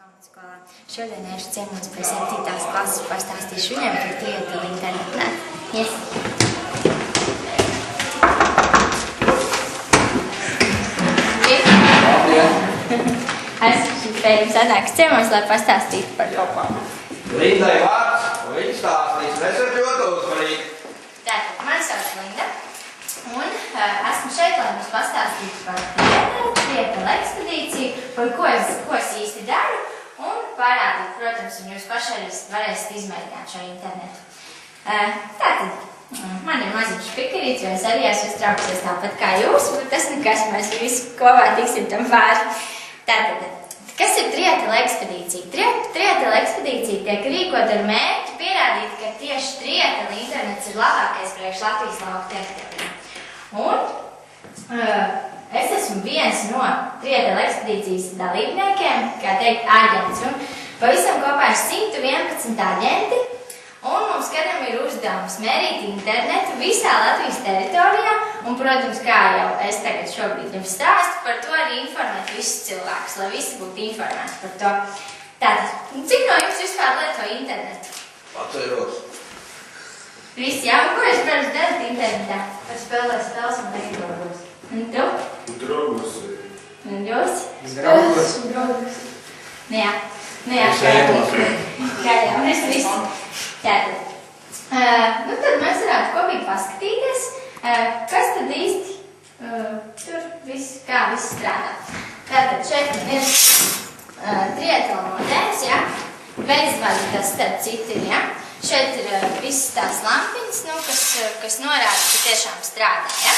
Pamatskolā. Šodien es ciemos pie 7. klases, pastāstīšu viņiem par Trieteli internetā. Yes. Esmu pie jums atnāks ciemos, lai pastāstītu par kaut ko. Lindai vārds, un viņa stāstīs, nesaķot uzmanīgi. Tātad, mani sauc Linda, un esmu šeit, lai mums pastāstītu par Trieteli ekspedīciju, par ko es īsti daru, un parādīt, protams, un jūs paši arī varēsiet izmēģināt šo internetu. Tātad, man ir maziņš pikerīts, jo es arī esmu iztraukusies tāpat kā jūs, bet tas nekas, mēs visi kopā tiksim tam pāri. Tātad, kas ir Trieteli ekspedīcija? Trieteli ekspedīcija tiek rīkot ar mērķi pierādīt, ka tieši Trieteli internets ir labākais priekš Latvijas lauku teritorijā. Un es esmu viens no Trieteli ekspedīcijas dalībniekiem, kā teikt, aģents. Un pavisam kopā ir 111 aģenti, un mums katram ir uzdevums mērīt internetu visā Latvijas teritorijā, un, protams, kā jau es tagad šobrīd jums stāstu, par to arī informēt visus cilvēkus, lai visi būtu informēti par to. Tātad, cik no jums vispār lieto internetu? Atceļ rokas. Visi, jā, un ko jūs pirms darat internetā? Es spēlēju spēles un negribos. Un tu? Draugus. Un jūs? Draugus. Nu jā, kā jau mēs visi. Tātad, nu tad mēs varētu kopīgi paskatīties, kas tad īsti tur kā viss strādā. Tātad šeit man ir Trieteli modelis, jā, bezvadu tas starp citu ir, jā. Šeit ir visas tās lampiņas, nu, kas norāda, ka tiešām strādā, jā.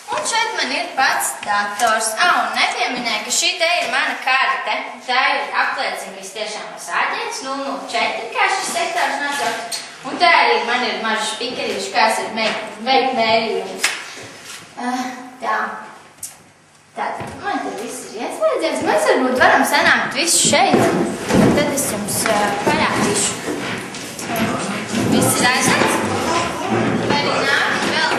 Un šeit man ir pats dators. Un nepieminēju, ka šī te ir mana karte. Tā ir apliecina, ka es tiešām esmu aģents 004, kā šis sektors nosauc. Un tā arī man ir mažs pikerīši, kāds ir veikt mērījumus. Tā. Tātad, man te viss ir ieslēdzies. Mēs varbūt varam sanākt visu šeit. Tad es jums parādīšu. Viss ir aizsāks. Vai arī nāk vēl?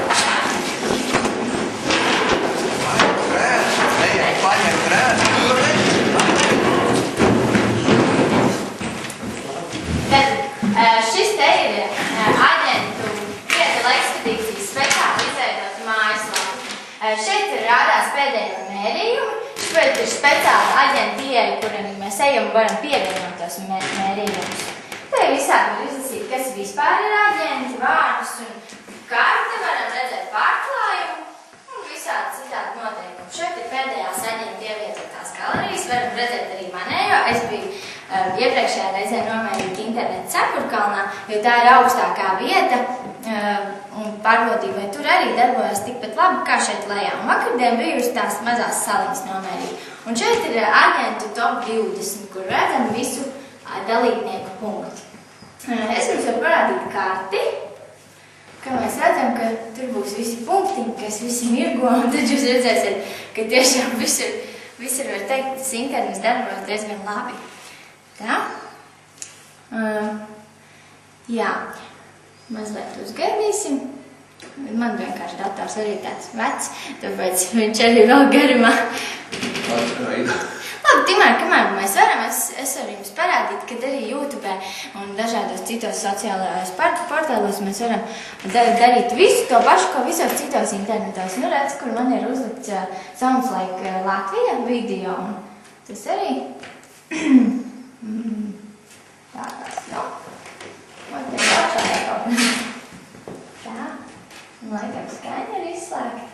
Tad šis te ir aģentu Trieteli ekspedīcijas speciāli izveidota mājaslapa. Šeit ir rādās pēdējie mērījumi. Šeit ir speciāli aģentu ieeja, kuriem mēs ejam un varam pievienot tos mērījumus. Te visādi var izlasīt, kas vispār ir aģenti, vārdus un karti, varam redzēt pārklājumu un visādi citādi noteikumi. Šeit ir pēdējās aģentu ievietotās galerijas, varam redzēt arī manējo. Es biju iepriekšējā reizē nomērīt internetu Cepurkalnā, jo tā ir augstākā vieta un pārbaudībai tur arī darbojas tikpat labi, kā šeit lejā. Un vakardien biju uz tās mazās saliņas nomērīt. Un šeit ir aģentu top 20, kur redzam visu dalībnieku punkti. Es jums varu parādīt karti, ka mēs redzam, ka tur būs visi punktiņi, kas visi mirgo, un tad jūs redzēsiet, ka tiešām visur, var teikt, tas internets darbojas diezgan labi. Tā. Jā, mazliet uzgaidīsim. Man vienkārši dators arī tāds vecs, tāpēc viņš arī vēl garumā. Labi, Timār, kamēr mēs varam, es varu jums parādīt, kad arī YouTube un dažādos citos sociālajos portālos mēs varam darīt visu to pašu, ko visos citos internetos. Nu, redz, kur man ir uzlikts Sounds Like Latvija video, un tas arī tādās, nu, man te jāšādā kaut. Tā, un laikam skaņa ir izslēgta.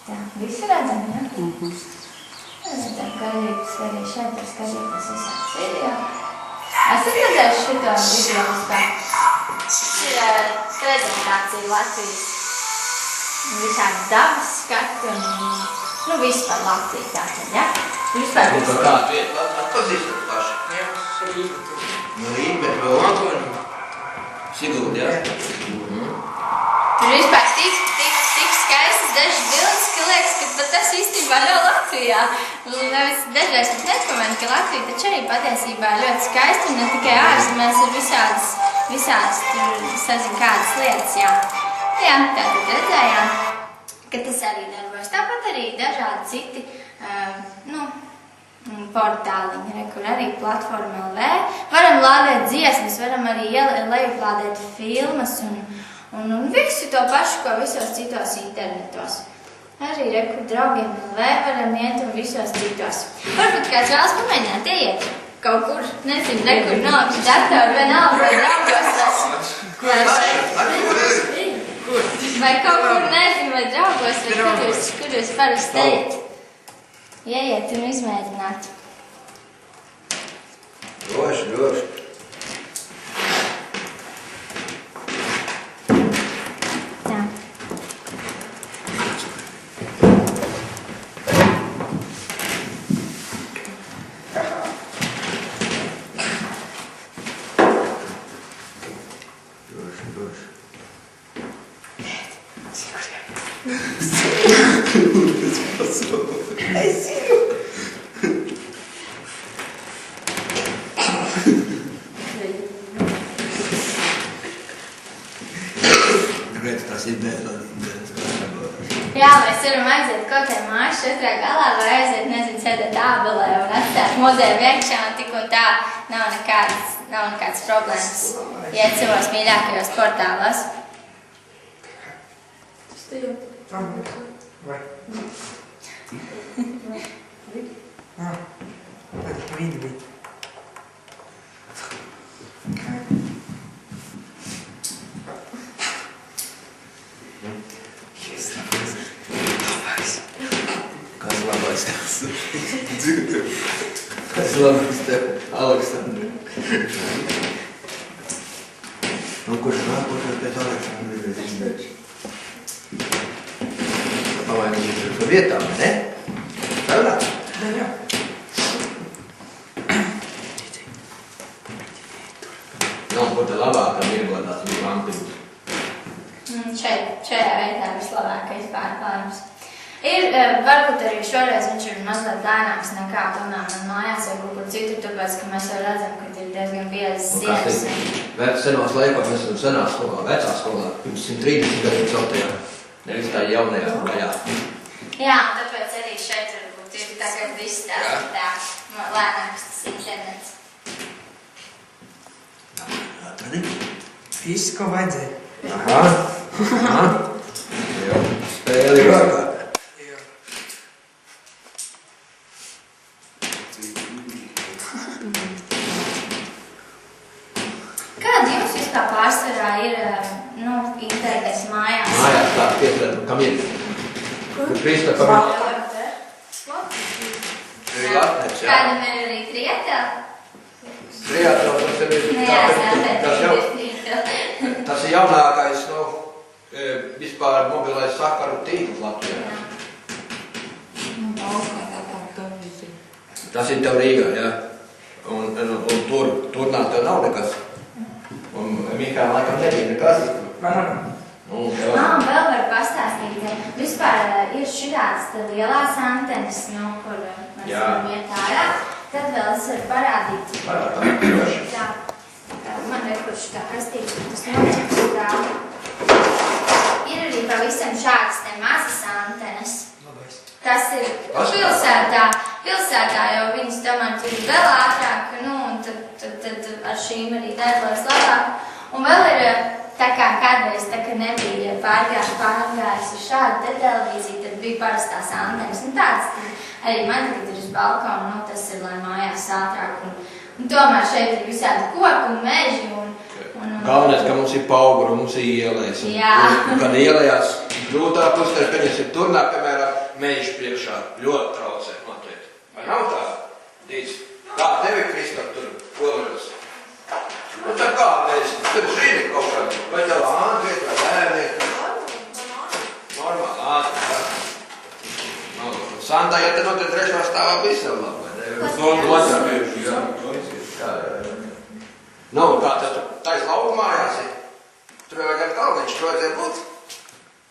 Tā, visu redzam, jā? Redzam, ka arī šeit var skatīties visāds video. Esat redzējuši šito video vispār? Šis ir prezentācija Latvijas visādi dabas skati un, nu, vispār Latviju tātad, jā? Vispār visu. Kā vieta atpazīstat paši? Jā, tas ir īpa. Nu, īpa, bet vēl Antoni. Sigūdi, jā? Tur vispār tik skaistas dažas bildes, ka liekas, ka pat tas īstenībā nav Latvijā. Dažreiz pat nepamanīt, ka Latvija taču arī patiesībā ļoti skaista un ne tikai ārzemēs ir visādas tur, sazin, kādas lietas, jā. Jā, tātad redzējām, ka tas arī darbojas. Tāpat arī dažādi citi, nu, portāliņi, kur arī platforma LV. Varam lādēt dziesmas, varam arī lejuplādēt filmas un visu to pašu, ko visos citos internetos. Arī kur draugiem LV varam iet un visos citos. Varbūt kāds vēlas pamēģināt, ieiet kaut kur, nezinu, nekur nāks datoru, vienalga, vai draugos vai kaut kur, nezinu, vai draugos, vai kur jūs parasti ejat. Ieiet un izmēģināt. Droši. Tā. Jā, mēs varam aiziet kaut kā mājas otrā galā, vai aiziet, nezinu, sēdēt ābelē un atstāt modēru iekšā un tik un tā nav nekāds problēmas. Iet savos mīļākajos portālos. Kas labais tev, Aleksandra? Kurš pēc Aleksandra ir izdarīts? Pavainīgi ir par vietām, ne? Tādā? Jā. Nav, kur te labākam ir godās bija vampirus? Šajā vietā vislabākais pārklājums. Varbūt arī šoreiz viņš ir mazliet lēnāks nekā, piemēram, man mājās vai kaut kur citur, tāpēc, ka mēs jau redzam, ka ir diezgan biezas sienas. Senos laikos mēs esam senā skolā, vecā skolā, pirms 130 gadiem celtajā, nevis tā jaunajā gājā. Jā, un tāpēc arī šeit varbūt ir tagad viss tā lēnāks tas internets. Atradi? Viss, ko vajadzēja. Aha. Jā, spēli rokā. Kāda jums vispār pārsvarā ir internets mājās? Mājās tā, kam ir? Kur Kristapam ir? Ir latnets, jā. Kādam ir arī trieteli? Trieteli, tas ir jaunākais, vispār mobilais sakaru tīkls Latvijā. Tas ir tev Rīgā, jā. Un tur nav nekas. Un Mihāla laikam nebija nekas. Vēl var pastāstīt, ka vispār ir šitās lielās antenas, kur mēs varam iet ārā. Tad vēl es varu parādīt. Tā, man kurš tā kastīts, tas notiek tā. Ir arī pavisam šādas te mazas antenas. Tas ir pilsētā, jo viņas tomēr tur ir vēl ātrāk, un tad ar šīm arī darbojas labāk. Un vēl ir tā kā kādreiz, tā kā nebija pārgājis uz šādu te televīziju, tad bija parastās antenas. Un tāds arī man tagad ir uz balkonu, tas ir, lai mājās ātrāk. Un tomēr šeit ir visādi koki un meži. Galvenais, ka mums ir pauguru, mums ir ielēs. Un kad ielējās grūtāk uztver, ka viņas ir turnā, piemēram, meži priekšā ļoti traucē notiek. Vai nav tā? Dīts, kā tevi, Kristap, tur polēs? Tā kā mēs, tur šīdi kaut kādi, vai tev ātri, vai bērni? Normāli, ātri, tā. Santā, ja te notiek trešā stāvā visam labi, vai ne? Otrā pieši, jā. Nav kā tas tais lauku mājās ir. Tur vajag ar kalniņš, tur vajadzēja būt.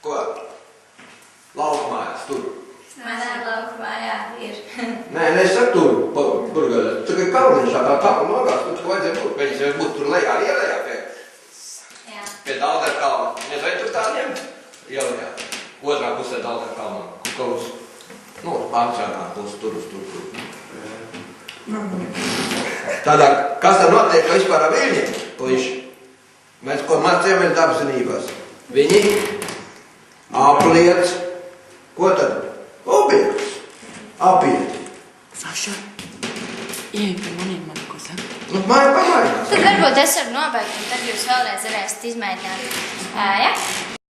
Ko? Lauku mājās, tur. Manā lauku mājā ir. Nē, es saku tur, tur ir kalniņš, tā kapu nogās, tur vajadzēja būt. Viņas jau būt tur lejā, ielējā pie Daldera kalna. Mēs vai tur tā ņemt? Ielējā. Otrā pusē Daldera kalna. Kaut uz, pārcēnā pusi tur uz tur. Tādā, kas tad notiek vispār ar viņiem, puiši? Mēs ko mācījāmies dabaszinībās? Viņi apliec, ko tad? Objektus, apiet. Saša, ieej pie maniem, man ko saka. Nu, pamainās. Tad varbūt es varu nobeigt, un tad jūs vēlreiz varēsiet izmēģināt. Jā?